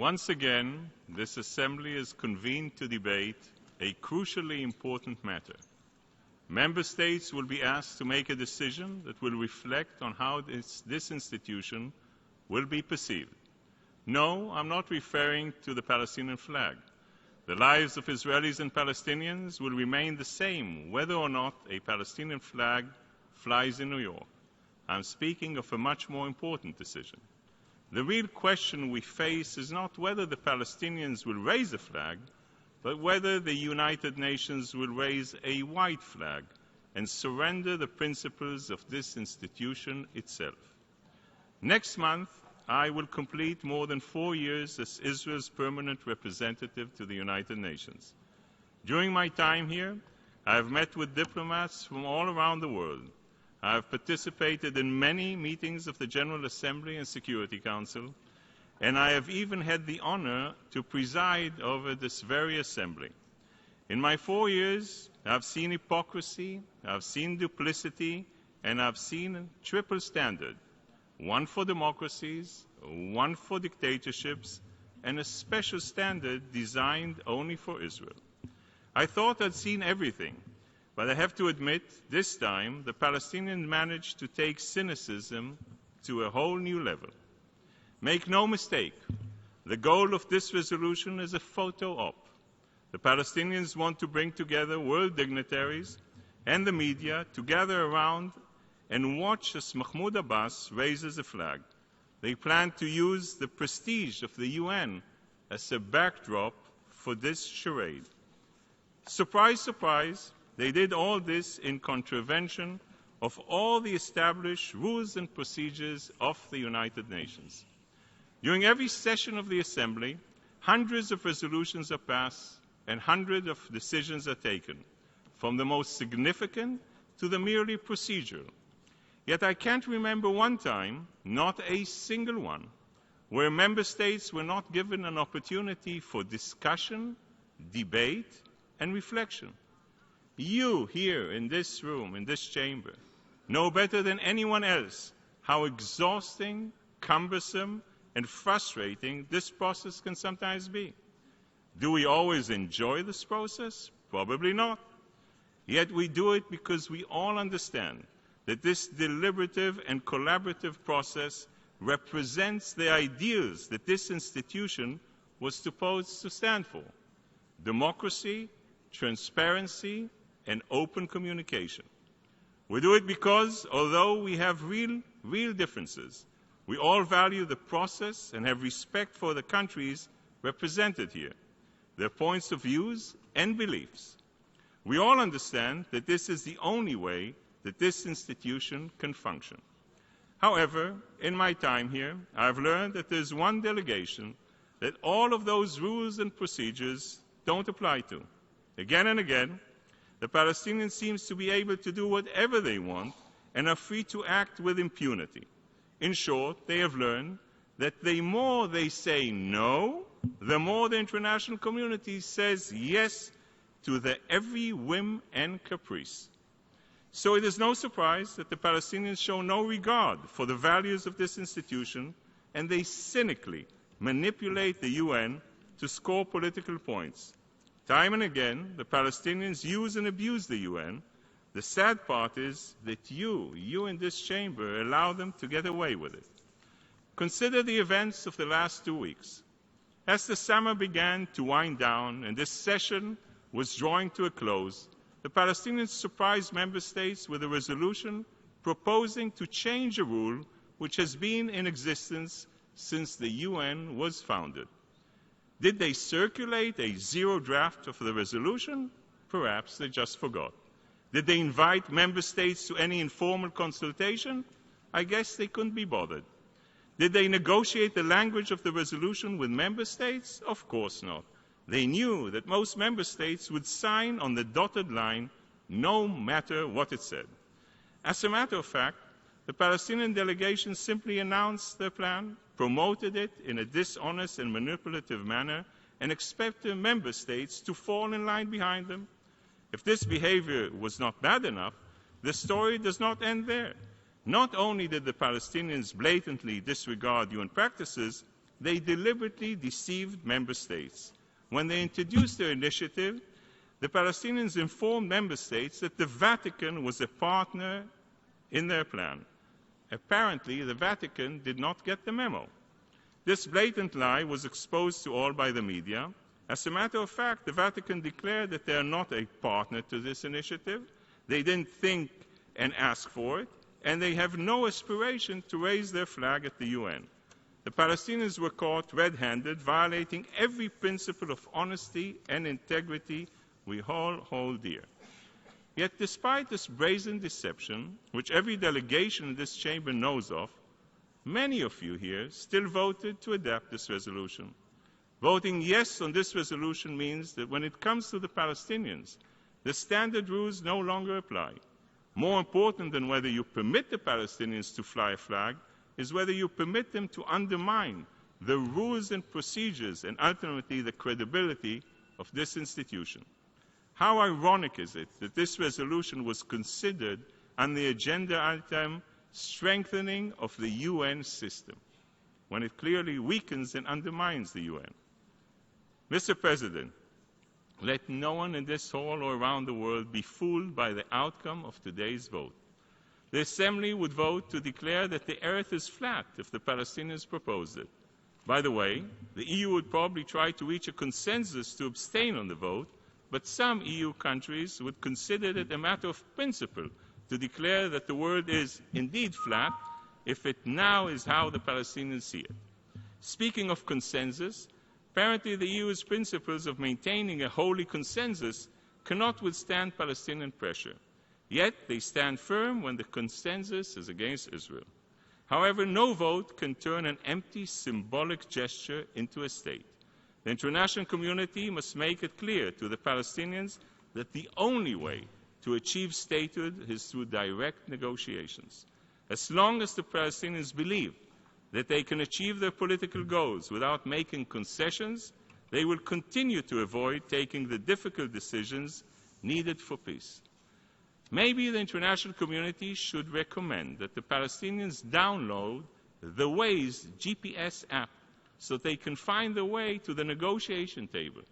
Once again, this Assembly is convened to debate a crucially important matter. Member States will be asked to make a decision that will reflect on how this institution will be perceived. No, I'm not referring to the Palestinian flag. The lives of Israelis and Palestinians will remain the same whether or not a Palestinian flag flies in New York. I'm speaking of a much more important decision. The real question we face is not whether the Palestinians will raise a flag, but whether the United Nations will raise a white flag and surrender the principles of this institution itself. Next month, I will complete more than 4 years as Israel's permanent representative to the United Nations. During my time here, I have met with diplomats from all around the world. I have participated in many meetings of the General Assembly and Security Council, and I have even had the honor to preside over this very assembly. In my 4 years, I have seen hypocrisy, I have seen duplicity, and I have seen a triple standard. One for democracies, one for dictatorships, and a special standard designed only for Israel. I thought I'd seen everything, but I have to admit, this time, the Palestinians managed to take cynicism to a whole new level. Make no mistake, the goal of this resolution is a photo op. The Palestinians want to bring together world dignitaries and the media to gather around and watch as Mahmoud Abbas raises a flag. They plan to use the prestige of the UN as a backdrop for this charade. Surprise, surprise, they did all this in contravention of all the established rules and procedures of the United Nations. During every session of the Assembly, hundreds of resolutions are passed and hundreds of decisions are taken, from the most significant to the merely procedural. Yet I can't remember one time, not a single one, where member states were not given an opportunity for discussion, debate, and reflection. You here in this room, in this chamber, know better than anyone else how exhausting, cumbersome, and frustrating this process can sometimes be. Do we always enjoy this process? Probably not. Yet we do it because we all understand that this deliberative and collaborative process represents the ideals that this institution was supposed to stand for: democracy, transparency, and open communication. We do it because, although we have real differences, we all value the process and have respect for the countries represented here, their points of views and beliefs. We all understand that this is the only way that this institution can function. However, in my time here, I've learned that there's one delegation that all of those rules and procedures don't apply to. Again and again, the Palestinians seem to be able to do whatever they want and are free to act with impunity. In short, they have learned that the more they say no, the more the international community says yes to their every whim and caprice. So it is no surprise that the Palestinians show no regard for the values of this institution, and they cynically manipulate the UN to score political points. Time and again, the Palestinians use and abuse the UN. The sad part is that you in this chamber, allow them to get away with it. Consider the events of the last 2 weeks. As the summer began to wind down and this session was drawing to a close, the Palestinians surprised member states with a resolution proposing to change a rule which has been in existence since the UN was founded. Did they circulate a zero draft of the resolution? Perhaps they just forgot. Did they invite member states to any informal consultation? I guess they couldn't be bothered. Did they negotiate the language of the resolution with member states? Of course not. They knew that most member states would sign on the dotted line no matter what it said. As a matter of fact, the Palestinian delegation simply announced their plan, promoted it in a dishonest and manipulative manner, and expected member states to fall in line behind them. If this behavior was not bad enough, the story does not end there. Not only did the Palestinians blatantly disregard UN practices, they deliberately deceived member states. When they introduced their initiative, the Palestinians informed member states that the Vatican was a partner in their plan. Apparently, the Vatican did not get the memo. This blatant lie was exposed to all by the media. As a matter of fact, the Vatican declared that they are not a partner to this initiative. They didn't think and ask for it, and they have no aspiration to raise their flag at the UN. The Palestinians were caught red-handed, violating every principle of honesty and integrity we all hold dear. Yet despite this brazen deception, which every delegation in this chamber knows of, many of you here still voted to adopt this resolution. Voting yes on this resolution means that when it comes to the Palestinians, the standard rules no longer apply. More important than whether you permit the Palestinians to fly a flag is whether you permit them to undermine the rules and procedures and ultimately the credibility of this institution. How ironic is it that this resolution was considered on the agenda item strengthening of the UN system, when it clearly weakens and undermines the UN. Mr. President, let no one in this hall or around the world be fooled by the outcome of today's vote. The Assembly would vote to declare that the earth is flat if the Palestinians proposed it. By the way, the EU would probably try to reach a consensus to abstain on the vote, but some EU countries would consider it a matter of principle to declare that the world is indeed flat if it now is how the Palestinians see it. Speaking of consensus, apparently the EU's principles of maintaining a holy consensus cannot withstand Palestinian pressure. Yet they stand firm when the consensus is against Israel. However, no vote can turn an empty symbolic gesture into a state. The international community must make it clear to the Palestinians that the only way to achieve statehood is through direct negotiations. As long as the Palestinians believe that they can achieve their political goals without making concessions, they will continue to avoid taking the difficult decisions needed for peace. Maybe the international community should recommend that the Palestinians download the Waze GPS app so they can find their way to the negotiation table.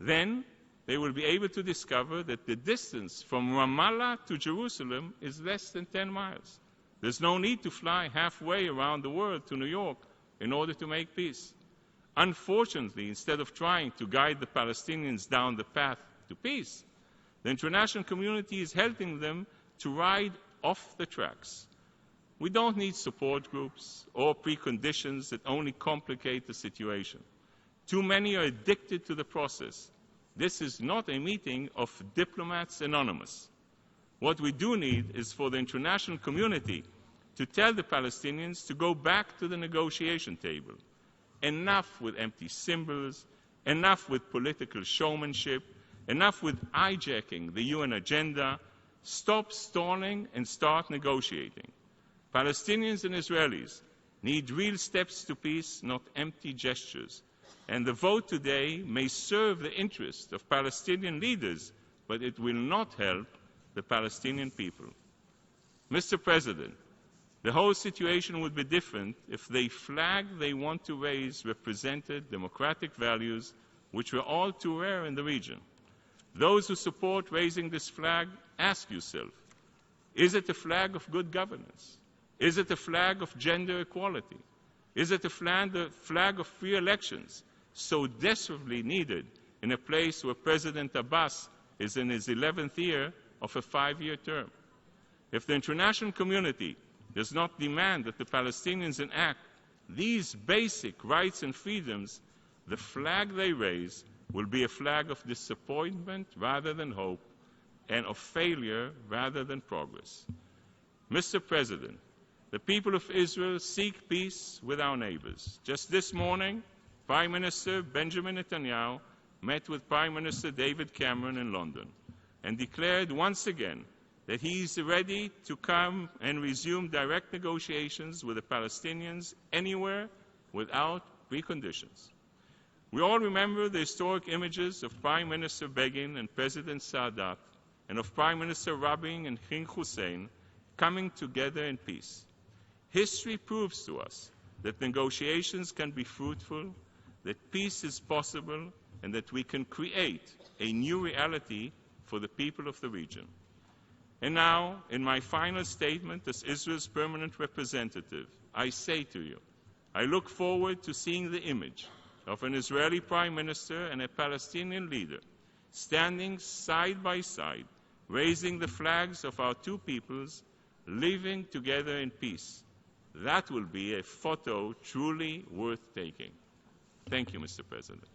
Then they will be able to discover that the distance from Ramallah to Jerusalem is less than 10 miles. There's no need to fly halfway around the world to New York in order to make peace. Unfortunately, instead of trying to guide the Palestinians down the path to peace, the international community is helping them to ride off the tracks. We don't need support groups or preconditions that only complicate the situation. Too many are addicted to the process. This is not a meeting of diplomats anonymous. What we do need is for the international community to tell the Palestinians to go back to the negotiation table. Enough with empty symbols, enough with political showmanship, enough with hijacking the UN agenda. Stop stalling and start negotiating. Palestinians and Israelis need real steps to peace, not empty gestures. And the vote today may serve the interest of Palestinian leaders, but it will not help the Palestinian people. Mr. President, the whole situation would be different if the flag they want to raise represented democratic values, which were all too rare in the region. Those who support raising this flag, ask yourself, is it a flag of good governance? Is it a flag of gender equality? Is it a flag of free elections, so desperately needed in a place where President Abbas is in his 11th year of a 5-year term? If the international community does not demand that the Palestinians enact these basic rights and freedoms, the flag they raise will be a flag of disappointment rather than hope, and of failure rather than progress. Mr. President, the people of Israel seek peace with our neighbors. Just this morning, Prime Minister Benjamin Netanyahu met with Prime Minister David Cameron in London and declared once again that he is ready to come and resume direct negotiations with the Palestinians anywhere without preconditions. We all remember the historic images of Prime Minister Begin and President Sadat and of Prime Minister Rabin and King Hussein coming together in peace. History proves to us that negotiations can be fruitful, that peace is possible, and that we can create a new reality for the people of the region. And now, in my final statement as Israel's permanent representative, I say to you, I look forward to seeing the image of an Israeli Prime Minister and a Palestinian leader standing side by side, raising the flags of our two peoples, living together in peace. That will be a photo truly worth taking. Thank you, Mr. President.